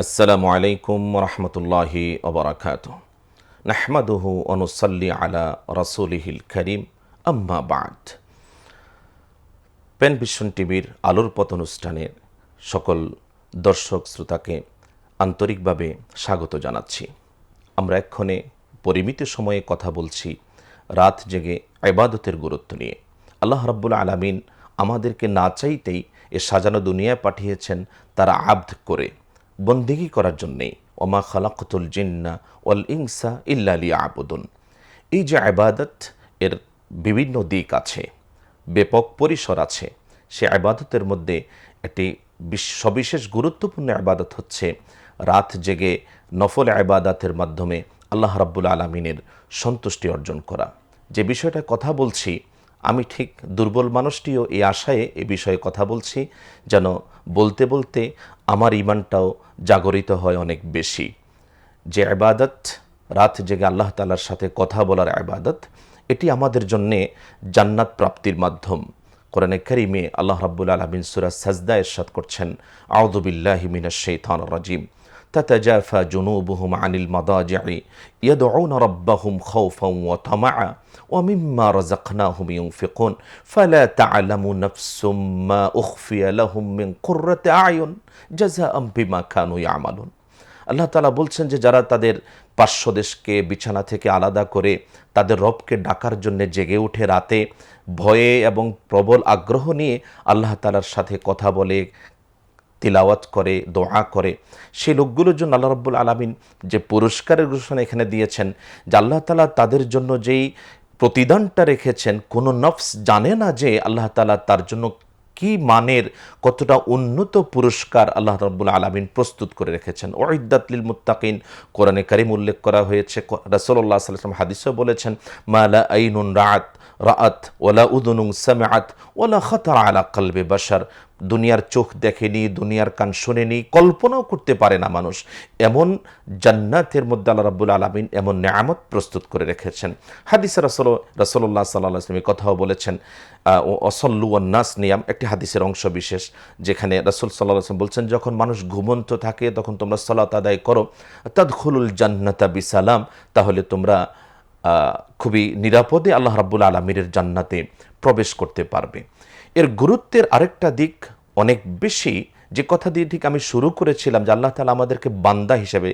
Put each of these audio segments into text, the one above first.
আসসালামু আলাইকুম রহমতুল্লাহি ওবরাকাতুহু নাহমাদুহু ওয়া নুসাল্লি আলা রাসূলিহিল কারীম আম্মা বা'দ। পেন ভিশন টিভির আলোর পথ অনুষ্ঠানের সকল দর্শক শ্রোতাকে আন্তরিকভাবে স্বাগত জানাচ্ছি। আমরা এক্ষণে পরিমিত সময়ে কথা বলছি রাত জেগে ইবাদতের গুরুত্ব নিয়ে। আল্লাহ রাব্বুল আলামিন আমাদেরকে না চাইতেই এ সাজানো দুনিয়ায় পাঠিয়েছেন তারা আবদ করে, বন্দেগী করার জন্যেই। ওমা খালাকতুল জিন্না ওয়াল ইনসা ইল্লা লিয়াবুদুন। এই যে ইবাদত, এর বিভিন্ন দিক আছে, ব্যাপক পরিসর আছে। সে ইবাদতের মধ্যে একটি সবিশেষ গুরুত্বপূর্ণ ইবাদত হচ্ছে রাত জেগে নফল ইবাদতের মাধ্যমে আল্লাহ রাব্বুল আলামিনের সন্তুষ্টি অর্জন করা। যে বিষয়টা কথা বলছি, আমি ঠিক দুর্বল মানুষটিও এই আশায় এ বিষয়ে কথা বলছি, যেন বলতে বলতে আমার ঈমানটাও জাগরিত হয় অনেক বেশি। যে ইবাদত, রাত জেগে আল্লাহ তাআলার সাথে কথা বলার ইবাদত, এটি আমাদের জন্যে জান্নাত প্রাপ্তির মাধ্যম। কোরআনে কারিমে আল্লাহ রাব্বুল আলামিন সূরা সাজদা ইরশাদ করছেন, আউযু বিল্লাহি মিনাশ শাইতানির রাজিম, তাতাজাফা জুনুবুহুম আনিল মাদাজি'i ইয়াদউনা রাব্বাহুম খাওফান ওয়া তামাআ ওয়া মিম্মা রাযাকনাহুম ইউনফিকুন ফালা তা'লামু নাফসুম মা উখফিয়া লাহুম মিন কুররাতি আ'য়ুন জাযাআম বিমা কানু ইয়ামালুন। আল্লাহ তাআলা বলছেন যে যারা তাদের পার্শ্বদেশকে বিছানা থেকে আলাদা করে তাদের রবকে ডাকার জন্য জেগে উঠে রাতে, ভয়ে এবং প্রবল আগ্রহ নিয়ে আল্লাহ তাআলার সাথে কথা বলে, তিলাওয়াত করে, দোয়া করে, সেই লোকগুলোর জন্য আল্লাহ রাব্বুল আলামিন যে পুরস্কারের ঘোষণা এখানে দিয়েছেন, যে আল্লাহ তাআলা তাদের জন্য যেই প্রতিদানটা রেখেছেন, কোনো নফস জানে না যে আল্লাহ তাআলা তার জন্য কি মানের, কতটা উন্নত পুরস্কার আল্লাহ রাব্বুল আলামিন প্রস্তুত করে রেখেছেন। উইদ্দাত লিল মুত্তাকিন, কোরআনে কারীম উল্লেখ করা হয়েছে। রাসূলুল্লাহ সাল্লাল্লাহু আলাইহি ওয়াসাল্লাম হাদিসেও বলেছেন, মা লা আইনুন রাআত ওয়ালা উযুনুন সামিআত ওয়ালা খাতারা আলা কলবি বাশার। দুনিয়ার চোখ দেখেনি, দুনিয়ার কান শোনেনি, কল্পনাও করতে পারে না মানুষ, এমন জান্নাতের মধ্যে আল্লাহ রাব্বুল আলামিন এমন নেয়ামত প্রস্তুত করে রেখেছেন। হাদিসে রাসূলুল্লাহ সাল্লাল্লাহু আলাইহি ওয়াসাল্লাম কথাও বলেছেন, অসল্লু ওয়ান নাস নিয়াম, একটি হাদিসের অংশ বিশেষ, যেখানে রাসূল সাল্লাল্লাহু আলাইহি ওয়াসাল্লাম বলছেন, যখন মানুষ ঘুমন্ত থাকে তখন তোমরা সালাত আদায় করো, তাদখুলুল জান্নাতা বিসালাম, তাহলে তোমরা খুবই নিরাপদে আল্লাহ রাব্বুল আলামিনের জান্নাতে প্রবেশ করতে পারবে। এর গুরুত্বের আরেকটা দিক অনেক বেশি, যে কথা দিয়ে ঠিক আমি শুরু করেছিলাম, যে আল্লাহ তাআলা আমাদেরকে বান্দা হিসেবে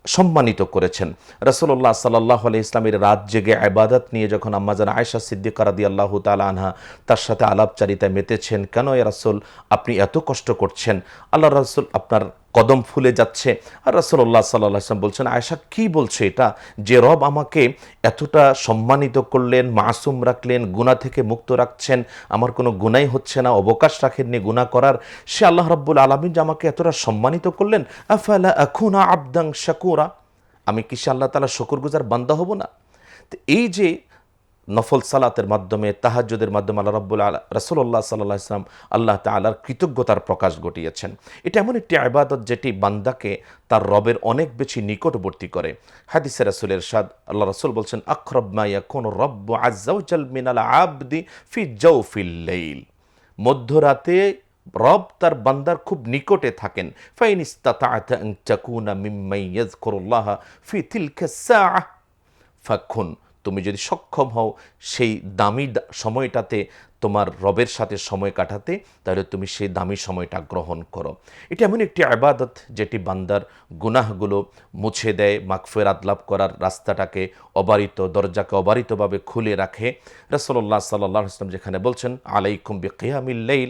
সম্মানিত করেছেন। রাসূলুল্লাহ সাল্লাল্লাহু আলাইহি ইসলামের রাত জেগে ইবাদত নিয়ে যখন আম্মাজান আয়েশা সিদ্দিকা রাদিয়াল্লাহু তাআলা আনহা তার সাথে আলাপচারিতায় মেতেছেন, কেন ইয়া রাসূল আপনি এত কষ্ট করছেন, আল্লাহ রাসূল আপনার কদম ফুলে যাচ্ছে। আর রাসূলুল্লাহ সাল্লাল্লাহু আলাইহি ওয়াসাল্লাম বলছেন, আয়েশা কি বলছে এটা, যে রব আমাকে এতটা সম্মানিত করলেন, মাসুম রাখলেন, গুনাহ থেকে মুক্ত রাখছেন, আমার কোনো গুনাই হচ্ছে না, অবকাশ রাখেননি গুনাহ করার, সে আল্লাহ রাব্বুল আলামিন যে আমাকে এতটা সম্মানিত করলেন, আফালা আকুনা আবদান শাকুরা, আমি কি সে আল্লাহ তাআলা শুকরগুজার বান্দা হব না? তো এই যে নফল সালাতের মাধ্যমে, তাহাজ্জুদের মাধ্যমে আল্লাহ রাসূলুল্লাহ সাল্লাল্লাহু আলাইহি ওয়াসাল্লাম আল্লাহ তাআলার কৃতজ্ঞতার প্রকাশ ঘটিয়েছেন। এটা এমন একটি ইবাদত যেটি বান্দাকে তার রবের অনেক বেশি নিকটবর্তী করে। হাদিসে রাসূলের ইরশাদ, আল্লাহ রাসূল বলছেন, আকরাব মা ইয়াকুনু রাব্বু আযজা ওয়া জাল মিনাল আবদি ফি জাওফিল লাইল, মধ্যরাতে রব তার বান্দার খুব নিকটে থাকেন। ফাইন ইসতাতা'তা আন তাকুনা মিম্মান ইয়াযকুরুল্লাহা ফি তিলকা সাআহ ফাকুন, তুমি যদি সক্ষম হও সেই দামি সময়টাতে তোমার রবের সাথে সময় কাটাতে, তাহলে তুমি সেই দামি সময়টা গ্রহণ করো। এটা এমন একটি ইবাদত যেটি বান্দার গুনাহগুলো মুছে দেয়, মাগফিরাত লাভ করার রাস্তাটাকে অবারিত, দরজাকে অবারিতভাবে খুলে রাখে। রাসূলুল্লাহ সাল্লাল্লাহু আলাইহি ওয়াসাল্লাম যেখানে বলছেন, আলাইকুম বিকিয়ামিল লাইল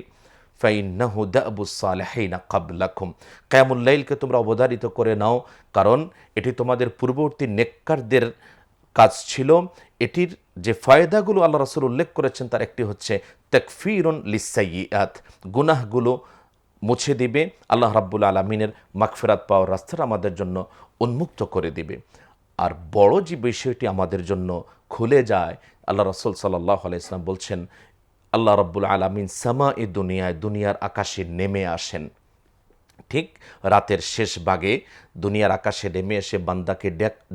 ফাইন্নাহু দাবুস সালিহিনা ক্বাবলাকুম, কিয়ামুল লাইলকে তোমরা অবধারিত করে নাও, কারণ এটি তোমাদের পূর্ববর্তী নেককারদের কাজ ছিল। এটির যে ফায়দাগুলো আল্লাহ রাসূল উল্লেখ করেছেন, তার একটি হচ্ছে তাকফীরুন লিসাইয়্যাত, গুনাহগুলো মুছে দিবে, আল্লাহ রাব্বুল আলামিনের মাগফিরাত পাওয়ার রাস্তাটা আমাদের জন্য উন্মুক্ত করে দিবে। আর বড় যে বিষয়টি আমাদের জন্য খুলে যায়, আল্লাহ রাসূল সাল্লাল্লাহু আলাইহি ওয়াসাল্লাম বলছেন, আল্লাহ রাব্বুল আলামিন সামায়ে দুনিয়ায়, দুনিয়ার আকাশে নেমে আসেন। ঠিক রাতের শেষ ভাগে দুনিয়ার আকাশে নেমে এসে বান্দাকে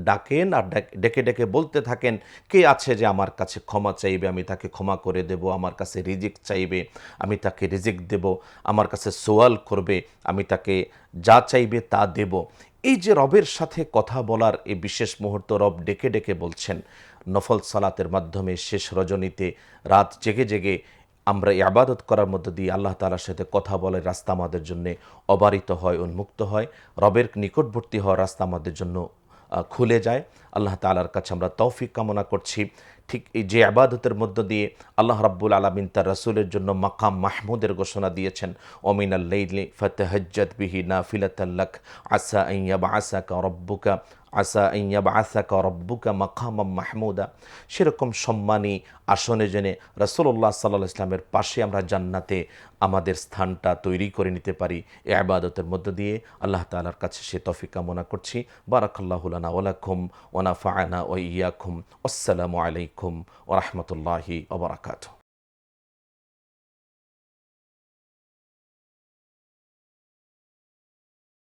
ডাকেন আর ডেকে ডেকে বলতে থাকেন, কে আছে যে আমার কাছে ক্ষমা চাইবে, আমি তাকে ক্ষমা করে দেব, আমার কাছে রিজিক চাইবে, আমি তাকে রিজিক দেব, আমার কাছে সোয়াল করবে, আমি তাকে যা চাইবে তা দেব। এই যে রবের সাথে কথা বলার এই বিশেষ মুহূর্ত রব ডেকে ডেকে বলছেন, নফল সালাতের মাধ্যমে শেষ রজনীতে রাত জেগে জেগে আমরা এই আবাদত করার মধ্য দিয়ে আল্লাহ তাআলার সাথে কথা বলার রাস্তা আমাদের জন্য অবারিত হয়, উন্মুক্ত হয়, রবের নিকটবর্তী হওয়ার রাস্তা আমাদের জন্য খুলে যায়। আল্লাহ তাআলার কাছে আমরা তৌফিক কামনা করছি। ঠিক এই যে আবাদতের মধ্য দিয়ে আল্লাহ রাব্বুল আলামিন তার রাসূলের জন্য মাকাম মাহমুদের ঘোষণা দিয়েছেন, ওমিনাল লাইলি ফাতাহাজ্জাত বিহি নাফিলাতাল লাক আসা আন ইয়াবআসাকা রাব্বুকা আসা আন ইয়াবআসাকা রাব্বুকা মাকামাম মাহমুদা। সেরকম সম্মানী আসনে জেনে রাসূলুল্লাহ সাল্লাল্লাহু আলাইহি ওয়াসাল্লামের পাশে আমরা জান্নাতে আমাদের স্থানটা তৈরি করে নিতে পারি এই ইবাদতের মধ্য দিয়ে আল্লাহ তাআলার কাছে সে তৌফিক কামনা করছি। বারাকাল্লাহু লানা ওয়া লাকুম ওয়া নাফা'না ওয়া ইয়্যাকুম। আসসালামু আলাইকুম ওয়া রাহমাতুল্লাহি ওয়া বারাকাতুহু।